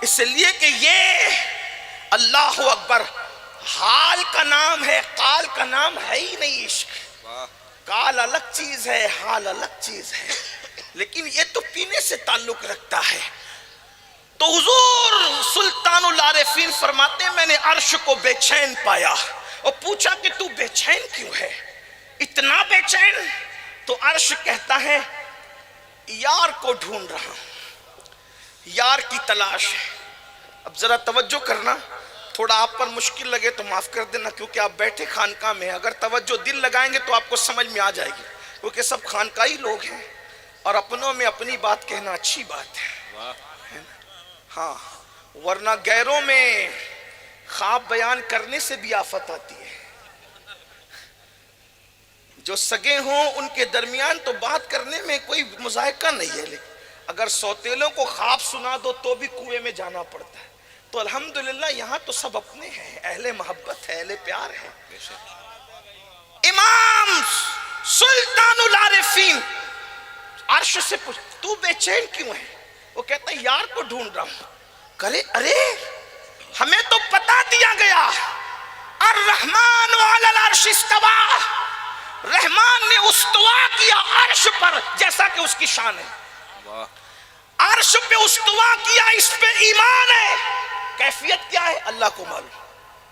اس لیے کہ یہ اللہ اکبر حال کا نام ہے، قال کا نام ہے ہی نہیں عشق۔ قال الگ چیز ہے، حال الگ چیز ہے، لیکن یہ تو پینے سے تعلق رکھتا ہے۔ تو حضور سلطان العارفین فرماتے ہیں میں نے عرش کو بے چین پایا اور پوچھا کہ تو بے چین کیوں ہے، اتنا بے چین؟ تو عرش کہتا ہے یار کو ڈھونڈ رہا ہوں، یار کی تلاش ہے۔ اب ذرا توجہ کرنا، تھوڑا آپ پر مشکل لگے تو معاف کر دینا، کیونکہ آپ بیٹھے خانقاہ میں، اگر توجہ دل لگائیں گے تو آپ کو سمجھ میں آ جائے گی، کیونکہ سب خانقاہی لوگ ہیں اور اپنوں میں اپنی بات کہنا اچھی بات ہے۔ ہاں، ورنہ غیروں میں خواب بیان کرنے سے بھی آفت آتی ہے۔ جو سگے ہوں ان کے درمیان تو بات کرنے میں کوئی مذائقہ نہیں ہے، لیکن اگر سوتیلوں کو خواب سنا دو تو بھی کنویں میں جانا پڑتا ہے۔ تو الحمدللہ یہاں تو سب اپنے ہیں، اہل محبت ہے، اہل پیار ہے۔ امام سلطان العارفین عرش سے پوچھ تو بے چین کیوں ہے؟ وہ کہتا ہے یار کو ڈھونڈ رہا ہوں۔ کرے ارے ہمیں تو بتا دیا گیا الرحمن علی العرش استوى، رحمان نے استوا کیا عرش پر جیسا کہ اس کی شان ہے۔ عرش پہ استوا کیا، اس پہ ایمان ہے۔ کیفیت کیا ہے اللہ کو معلوم،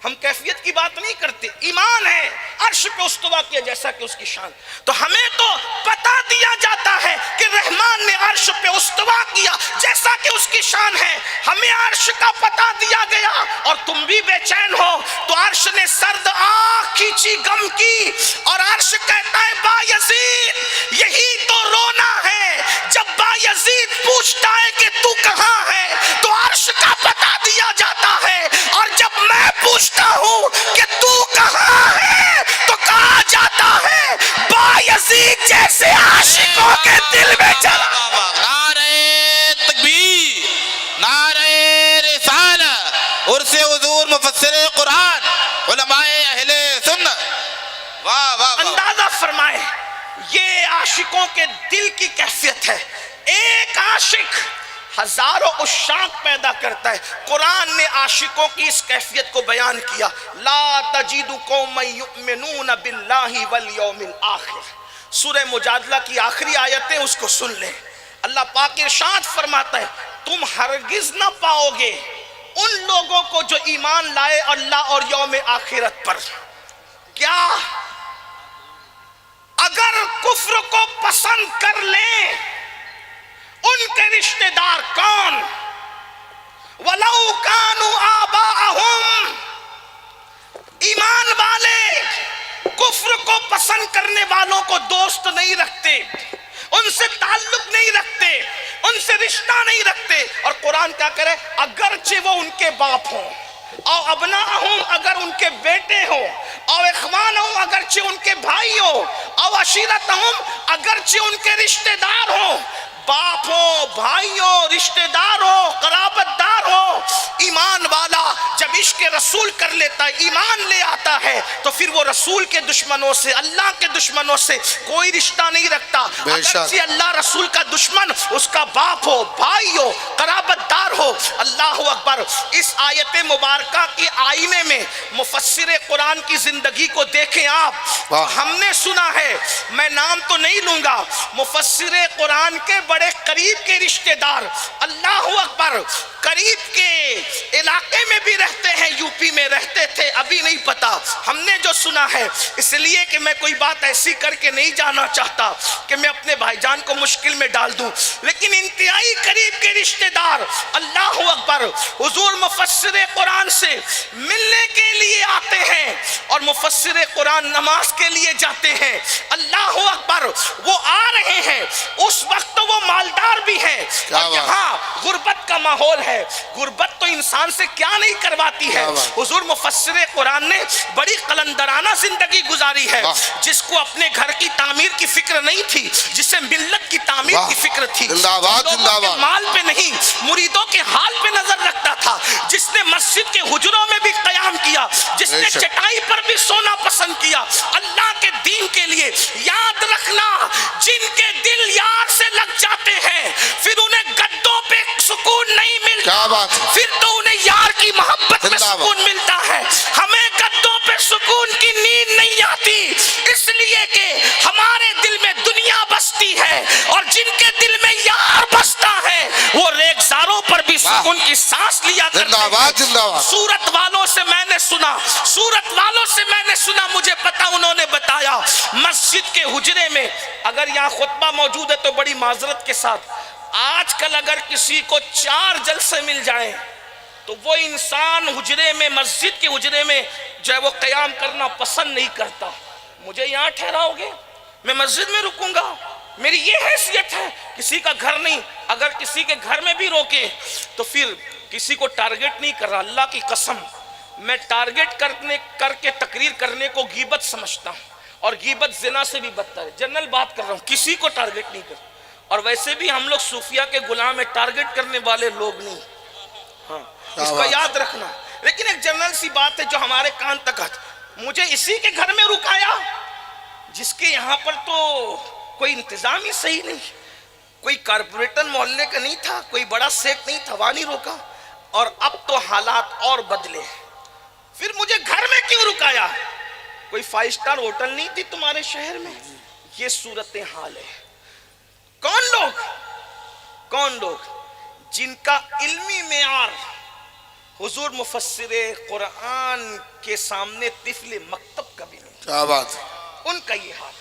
ہم کیفیت کی بات نہیں کرتے، ایمان ہے۔ عرش پہ استوا کیا جیسا کہ اس کی شان، تو ہمیں تو بتا دیا جاتا ہے کہ رحمان نے عرش پہ استوا کیا جیسا کہ اس کی شان ہے، ہمیں عرش کا پتا دیا گیا اور تم بھی بے چین ہو۔ تو عرش نے سرد آنکھ کھینچی غم کی اور عرش کہتا ہے با یزید یہی تو رونا ہے، جب با یزید پوچھتا ہے کہ تو کہاں ہے تو عرش کا پتا دیا جاتا ہے، اور جب میں پوچھتا ہوں کہ تو کہاں ہے تو کہا جاتا ہے با یزید جیسے عاشقوں کے دل میں چلا۔ نعرہ تکبیر، نعرہ رسالہ، عرس حضور مفسر قرآن، علماء اہل سنت۔ واہ واہ واہ، اندازہ فرمائے یہ عاشقوں کے دل کی کیفیت ہے۔ ایک عاشق ہزاروں عشاق پیدا کرتا ہے۔ قرآن نے عاشقوں کی اس کیفیت کو بیان کیا، لا تجد قوما یؤمنون باللہ والیوم الآخر۔ سورہ مجادلہ کی آخری آیتیں اس کو سن لیں۔ اللہ پاک ارشاد فرماتا ہے تم ہرگز نہ پاؤ گے ان لوگوں کو جو ایمان لائے اللہ اور یوم آخرت پر۔ کیا اگر کفر کو پسند کر لیں ان کے رشتہ دار کون؟ وَلَوْ كَانُوا آبَاءَهُمْ، ایمان والے کفر کو پسند کرنے والوں کو دوست نہیں رکھتے، ان سے تعلق نہیں رکھتے، ان سے رشتہ نہیں رکھتے۔ اور قرآن کیا کرے؟ اگرچہ وہ ان کے باپ ہوں، او ابناءہم اگر ان کے بیٹے ہوں، او اخوانہم اگرچہ ان کے بھائی ہوں، او عشیرتہم اگرچہ ان کے رشتہ دار ہوں، باپ ہو، بھائی ہو، رشتہ دار ہو، قرابت دار ہو۔ ایمان والا جب عشق رسول کر لیتا ہے، ایمان لے آتا ہے، تو پھر وہ رسول کے دشمنوں سے، اللہ کے دشمنوں سے کوئی رشتہ نہیں رکھتا۔ اگرچہ اللہ رسول کا دشمن اس کا باپ ہو، بھائی ہو، قرابت دار ہو۔ اللہ اکبر۔ اس آیت مبارکہ کے آئینے میں مفسر قرآن کی زندگی کو دیکھیں آپ۔ ہم نے سنا ہے، میں نام تو نہیں لوں گا، مفسر قرآن کے بڑے قریب کے رشتہ دار، اللہ اکبر، قریب کے علاقے میں بھی رہتے ہیں، یو پی میں رہتے تھے، ابھی نہیں پتا۔ ہم نے جو سنا ہے، اس لیے کہ میں کوئی بات ایسی کر کے نہیں جانا چاہتا کہ میں اپنے بھائی جان کو مشکل میں ڈال دوں، لیکن انتہائی قریب کے رشتہ دار، اللہ اکبر، حضور مفسر قرآن سے ملنے کے لیے آتے ہیں اور مفسر قرآن نماز کے لیے جاتے ہیں۔ اللہ اکبر، وہ آ رہے ہیں، اس وقت تو وہ مالدار بھی ہیں، اور یہاں غربت کا ماحول ہے۔ غربت تو انسان سے کیا نہیں کرواتی ہے۔ حضور مفسر قرآن نے بڑی قلندرانہ زندگی گزاری ہے، جس کو اپنے گھر کی تعمیر کی فکر نہیں تھی، جسے ملت کی تعمیر کی فکر تھی، لوگوں کے مال پہ نہیں مریدوں کے حال پہ نظر رکھتا تھا، جس نے مسجد کے حجروں میں بھی قیام کیا، جس نے چٹائی پر بھی سونا پسند کیا اللہ کے دین کے لیے۔ یاد رکھنا، جن کے دل یار سے لگ جاتے ہیں پھر انہیں گدوں پہ سکون نہیں ملتا۔ کیا بات ہے، پھر تو انہیں یار کی محبت میں زندہ باد۔ سکون ملتا ہے. ہمیں گدوں پہ سکون کی نیند نہیں آتی، اس لیے کہ ہمارے دل میں دنیا بستی ہے، اور جن کے دل میں یار بستا ہے وہ ریگزاروں پر بھی سکون کی سانس لیا کرتے زندہ باد، ہیں. زندہ باد۔ سورت والوں سے میں نے سنا مجھے پتا، انہوں نے بتایا مسجد کے حجرے میں، اگر یہاں خطبہ موجود ہے تو بڑی معذرت کے ساتھ، آج کل اگر کسی کو 4 جلسے مل جائیں تو وہ انسان حجرے میں، مسجد کے حجرے میں جو ہے وہ قیام کرنا پسند نہیں کرتا. مجھے یہاں ٹھہراؤ گے، میں مسجد میں رکوں گا، میری یہ حیثیت ہے. کسی کا گھر نہیں، اگر کسی کے گھر میں بھی روکے تو پھر کسی کو ٹارگٹ نہیں کر رہا. اللہ کی قسم میں ٹارگٹ کر کے تقریر کرنے کو غیبت سمجھتا ہوں، اور غیبت زنا سے بھی بدتر ہے. جنرل بات کر رہا ہوں، کسی کو ٹارگٹ نہیں کر. اور ویسے بھی ہم لوگ صوفیہ کے غلام ہیں، ٹارگٹ کرنے والے لوگ نہیں. ہاں، اس کا یاد رکھنا. لیکن ایک جنرل سی بات ہے جو ہمارے کان تک آتی. مجھے اسی کے گھر میں رکایا جس کے یہاں پر تو کوئی انتظام ہی صحیح نہیں، کوئی کارپوریٹر محلے کا نہیں تھا، کوئی بڑا سیٹ نہیں تھا، وہاں نہیں روکا. اور اب تو حالات اور بدلے. پھر مجھے گھر میں کیوں رکایا؟ کوئی 5 سٹار ہوٹل نہیں تھی تمہارے شہر میں. یہ صورتحال ہے. کون لوگ جن کا علمی معیار حضور مفسر قرآن کے سامنے طفل مکتب کا بھی نہیں، کیا بات ہے، ان کا یہ حال ہے.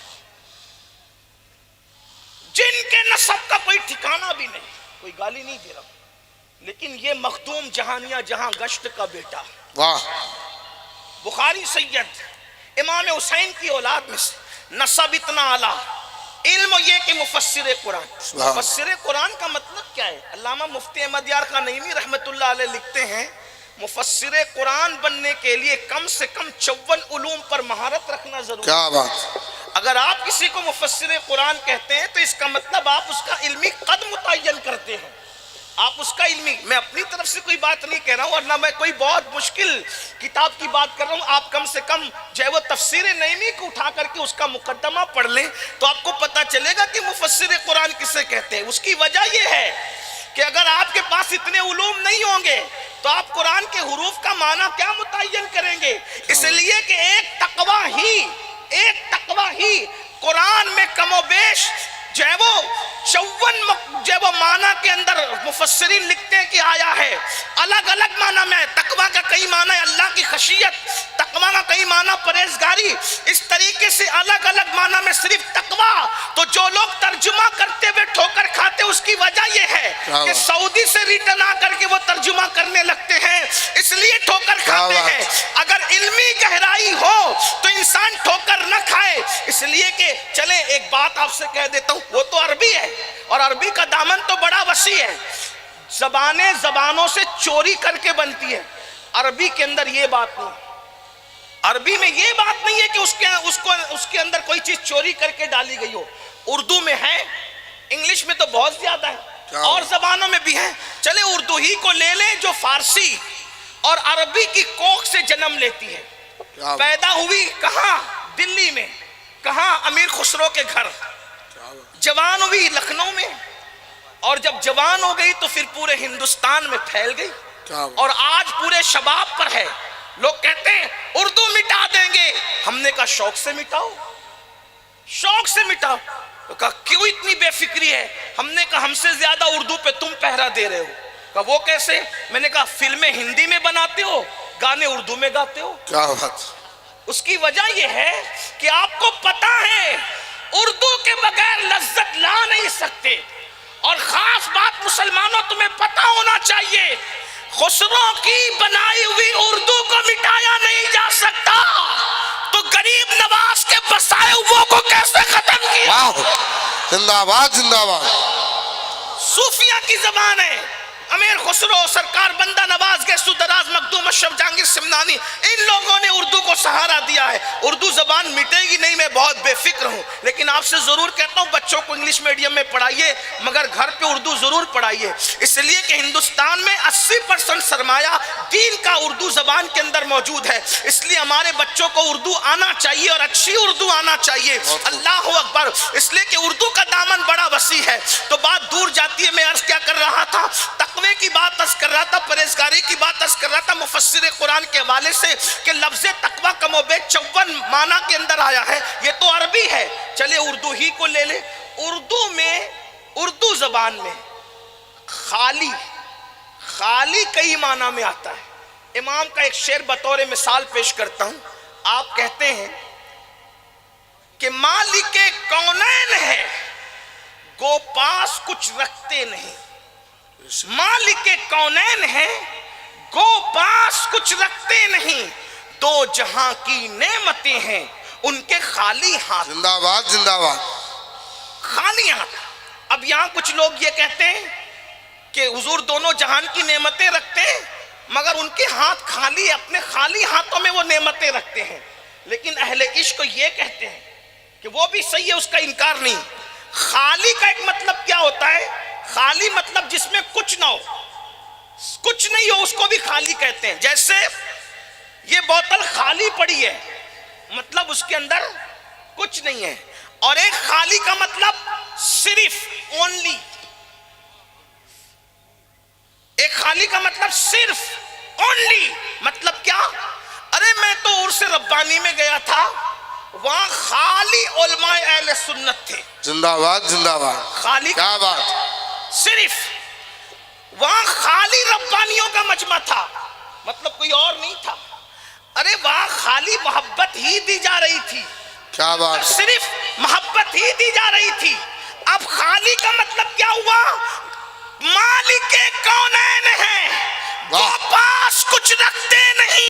جن کے نسب کا کوئی ٹھکانہ بھی نہیں، کوئی گالی نہیں دے رہا، لیکن یہ مخدوم جہانیہ جہاں گشت کا بیٹا، واہ، بخاری سید، امام حسین کی اولاد میں سے، نسب اتنا اعلیٰ، علم یہ کہ مفسر قرآن. مفسر قرآن کا مطلب کیا ہے؟ علامہ مفتی احمد یار خان نعیمی رحمت اللہ علیہ لکھتے ہیں مفسر قرآن بننے کے لیے کم سے کم 54 علوم پر مہارت رکھنا ضروری ہے. کیا بات، اگر آپ کسی کو مفسر قرآن کہتے ہیں تو اس کا مطلب آپ اس کا علمی قد متعین کرتے ہیں. آپ اس کا علمی، میں اپنی طرف سے کوئی بات نہیں کہہ رہا ہوں، اور نہ میں کوئی بہت مشکل کتاب کی بات کر رہا ہوں. آپ کم سے کم جو ہے وہ تفسیر نعیمی کو اٹھا کر کے اس کا مقدمہ پڑھ لیں تو آپ کو پتہ چلے گا کہ مفسر قرآن کسے کہتے ہیں. اس کی وجہ یہ ہے کہ اگر آپ کے پاس اتنے علوم نہیں ہوں گے تو آپ قرآن کے حروف کا معنی کیا متعین کریں گے؟ اس لیے کہ ایک تقوی ہی قرآن میں کم و بیش جو ہے وہ 54 جو ہے وہ معنی کے اندر مفسرین لکھتے ہیں کہ آیا ہے. الگ الگ معنی میں تقوی کا کئی معنی ہے اللہ کی خشیت، تقوی کا کئی معنی پرہیزگاری، اس طریقے سے الگ الگ معنی میں صرف تقوی. تو جو لوگ ترجمہ کرتے ہوئے ٹھوکر کھاتے اس کی وجہ یہ ہے کہ سعودی سے ریٹرن آ کر کے وہ ترجمہ کرنے لگتے ہیں، اس لیے ٹھوکر کھاتے ہیں. اگر علمی گہرائی ہو تو انسان ٹھوکر نہ کھائے. اس لیے کہ چلیں ایک بات آپ سے کہہ دیتا ہوں، وہ تو عربی ہے اور عربی کا دامن تو بڑا وسیع ہے. زبانیں زبانوں سے چوری کر کے بنتی ہے، عربی کے اندر یہ بات نہیں. عربی میں یہ بات نہیں ہے کہ اس کے اندر کوئی چیز چوری کر کے ڈالی گئی ہو. اردو میں ہے، انگلش میں تو بہت زیادہ ہے، اور زبانوں میں بھی ہے. چلے اردو ہی کو لے لیں جو فارسی اور عربی کی کوکھ سے جنم لیتی ہے. پیدا ہوئی کہاں؟ دلی میں. کہاں؟ امیر خسرو کے گھر. جوان ہوئی لکھنؤ میں، اور جب جوان ہو گئی تو پھر پورے ہندوستان میں پھیل گئی، اور آج پورے شباب پر ہے. لوگ کہتے ہیں اردو مٹا دیں گے. ہم نے کہا شوق سے مٹاؤ، شوق سے مٹاؤ. تو کہا کیوں اتنی بے فکری ہے؟ ہم نے کہا ہم سے زیادہ اردو پہ تم پہرا دے رہے ہو. کہا وہ کیسے؟ میں نے کہا فلمیں ہندی میں بناتے ہو، گانے اردو میں گاتے ہو. کیا بات، اس کی وجہ یہ ہے کہ آپ کو پتا ہے اردو کے بغیر لذت لا نہیں سکتے. اور خاص بات مسلمانوں تمہیں پتا ہونا چاہیے، خسرو کی بنائی ہوئی اردو کو مٹایا نہیں جا سکتا، تو غریب نواز کے بسائے ہوئے کو کیسے ختم کیا؟ زندہ باد، زندہ باد. صوفیہ کی زبان ہے. امیر خسرو، سرکار بندہ نواز، گیسو دراز، مخدوم اشرف جہانگیر سمنانی، ان لوگوں نے اردو کو سہارا دیا ہے. اردو زبان مٹے گی نہیں، میں بہت بے فکر ہوں، لیکن آپ سے ضرور کہتا ہوں بچوں کو انگلش میڈیم میں پڑھائیے، مگر گھر پہ اردو ضرور پڑھائیے. اس لیے کہ ہندوستان میں 80% سرمایہ دین کا اردو زبان کے اندر موجود ہے. اس لیے ہمارے بچوں کو اردو آنا چاہیے، اور اچھی اردو آنا چاہیے. اللہ اکبر. اس لیے کہ اردو کا دامن بڑا وسیع ہے. تو بات دور جاتی ہے. میں عرض کیا کر رہا تھا؟ تقوی کی بات عرض کر رہا تھا، پرہیزگاری کی بات عرض کر رہا تھا مفسر قرآن کے حوالے سے کہ لفظ تقویٰ کم و بیش 54 معنی کے اندر آیا ہے. یہ تو عربی ہے، چلے اردو ہی کو لے لے. اردو میں، اردو زبان میں خالی کئی معنی میں آتا ہے. امام کا ایک شعر بطور مثال پیش کرتا ہوں. آپ کہتے ہیں کہ مالک کونین ہے گو پاس کچھ رکھتے نہیں. مالک کونین ہے گو پاس کچھ رکھتے نہیں، دو جہاں کی نعمتیں ہیں ان کے خالی ہاتھ. زندہ باد زندہ باد. خالی ہاتھ. اب یہاں کچھ لوگ یہ کہتے ہیں کہ حضور دونوں جہان کی نعمتیں رکھتے ہیں مگر ان کے ہاتھ خالی ہے، اپنے خالی ہاتھوں میں وہ نعمتیں رکھتے ہیں. لیکن اہل عشق یہ کہتے ہیں کہ وہ بھی صحیح ہے، اس کا انکار نہیں. خالی کا ایک مطلب کیا ہوتا ہے؟ خالی مطلب جس میں کچھ نہ ہو، کچھ نہیں ہو، اس کو بھی خالی کہتے ہیں. جیسے یہ بوتل خالی پڑی ہے، مطلب اس کے اندر کچھ نہیں ہے. اور ایک خالی کا مطلب صرف، اونلی. ایک خالی کا مطلب صرف، اونلی. مطلب کیا؟ ارے میں تو عرس ربانی میں گیا تھا، وہاں خالی علماء اہل سنت تھے. زندہ باد زندہ باد. خالی کیا بات. صرف وہاں خالی ربانیوں کا مجمع تھا، مطلب کوئی اور نہیں تھا. ارے وہاں خالی محبت ہی دی جا رہی تھی، کیا بات. صرف محبت ہی دی جا رہی تھی. اب خالی کا مطلب کیا ہوا؟ مالک کونین ہے، وہ پاس کچھ رکھتے نہیں.